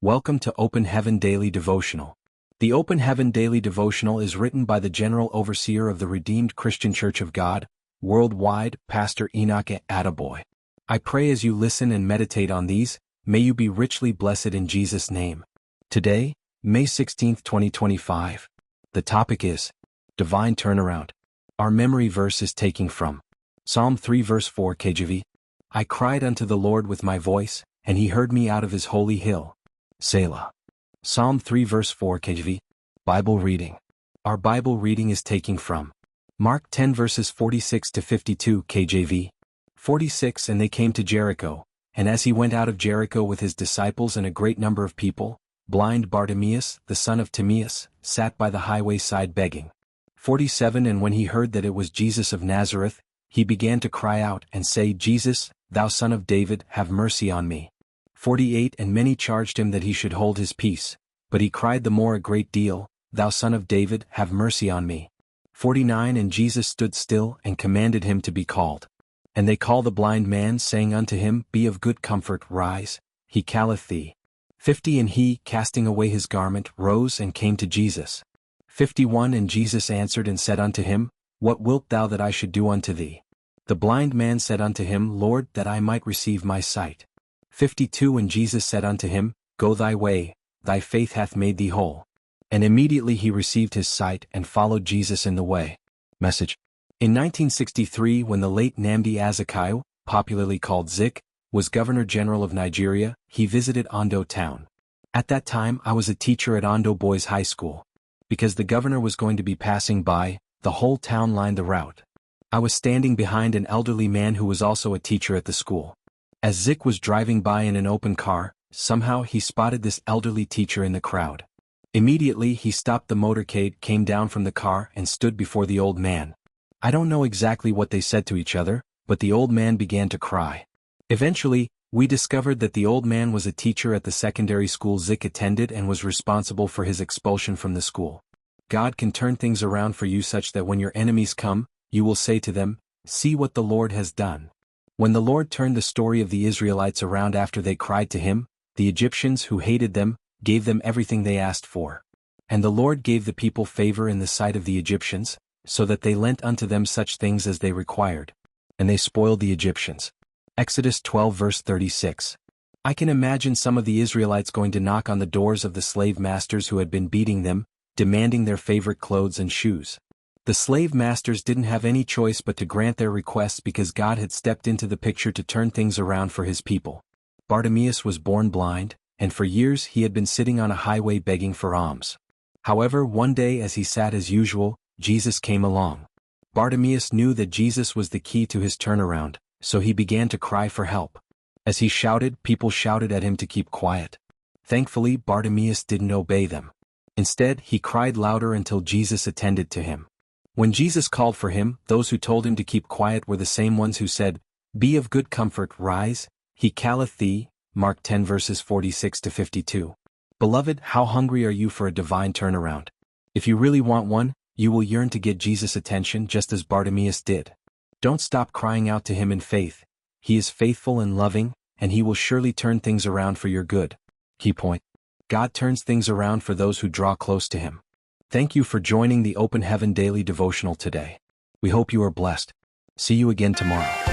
Welcome to Open Heaven Daily Devotional. The Open Heaven Daily Devotional is written by the General Overseer of the Redeemed Christian Church of God, worldwide, Pastor Enoch Attaboy. I pray as you listen and meditate on these, may you be richly blessed in Jesus' name. Today, May 16, 2025. The topic is Divine Turnaround. Our memory verse is taken from Psalm 3 verse 4 KJV. I cried unto the Lord with my voice, and he heard me out of his holy hill. Selah. Psalm 3 verse 4 KJV. Bible reading. Our Bible reading is taken from Mark 10 verses 46 to 52 KJV. 46 And they came to Jericho, and as he went out of Jericho with his disciples and a great number of people, blind Bartimaeus, the son of Timaeus, sat by the highway side begging. 47 And when he heard that it was Jesus of Nazareth, he began to cry out and say, Jesus, thou son of David, have mercy on me. 48 And many charged him that he should hold his peace, but he cried the more a great deal, Thou son of David, have mercy on me. 49 And Jesus stood still and commanded him to be called. And they call the blind man, saying unto him, Be of good comfort, rise, he calleth thee. 50 And he, casting away his garment, rose and came to Jesus. 51 And Jesus answered and said unto him, What wilt thou that I should do unto thee? The blind man said unto him, Lord, that I might receive my sight. 52 And Jesus said unto him, Go thy way, thy faith hath made thee whole. And immediately he received his sight and followed Jesus in the way. Message. In 1963, when the late Nnamdi Azikiwe, popularly called Zik, was Governor General of Nigeria, he visited Ondo town. At that time I was a teacher at Ondo Boys High School. Because the governor was going to be passing by, the whole town lined the route. I was standing behind an elderly man who was also a teacher at the school. As Zik was driving by in an open car, somehow he spotted this elderly teacher in the crowd. Immediately he stopped the motorcade, came down from the car and stood before the old man. I don't know exactly what they said to each other, but the old man began to cry. Eventually, we discovered that the old man was a teacher at the secondary school Zik attended and was responsible for his expulsion from the school. God can turn things around for you such that when your enemies come, you will say to them, See what the Lord has done. When the Lord turned the story of the Israelites around after they cried to him, the Egyptians who hated them, gave them everything they asked for. And the Lord gave the people favor in the sight of the Egyptians, so that they lent unto them such things as they required. And they spoiled the Egyptians. Exodus 12 verse 36. I can imagine some of the Israelites going to knock on the doors of the slave masters who had been beating them, demanding their favorite clothes and shoes. The slave masters didn't have any choice but to grant their requests because God had stepped into the picture to turn things around for his people. Bartimaeus was born blind, and for years he had been sitting on a highway begging for alms. However, one day as he sat as usual, Jesus came along. Bartimaeus knew that Jesus was the key to his turnaround, so he began to cry for help. As he shouted, people shouted at him to keep quiet. Thankfully, Bartimaeus didn't obey them. Instead, he cried louder until Jesus attended to him. When Jesus called for him, those who told him to keep quiet were the same ones who said, Be of good comfort, rise, he calleth thee. Mark 10 verses 46 to 52. Beloved, how hungry are you for a divine turnaround? If you really want one, you will yearn to get Jesus' attention just as Bartimaeus did. Don't stop crying out to him in faith. He is faithful and loving, and he will surely turn things around for your good. Key point. God turns things around for those who draw close to him. Thank you for joining the Open Heaven Daily Devotional today. We hope you are blessed. See you again tomorrow.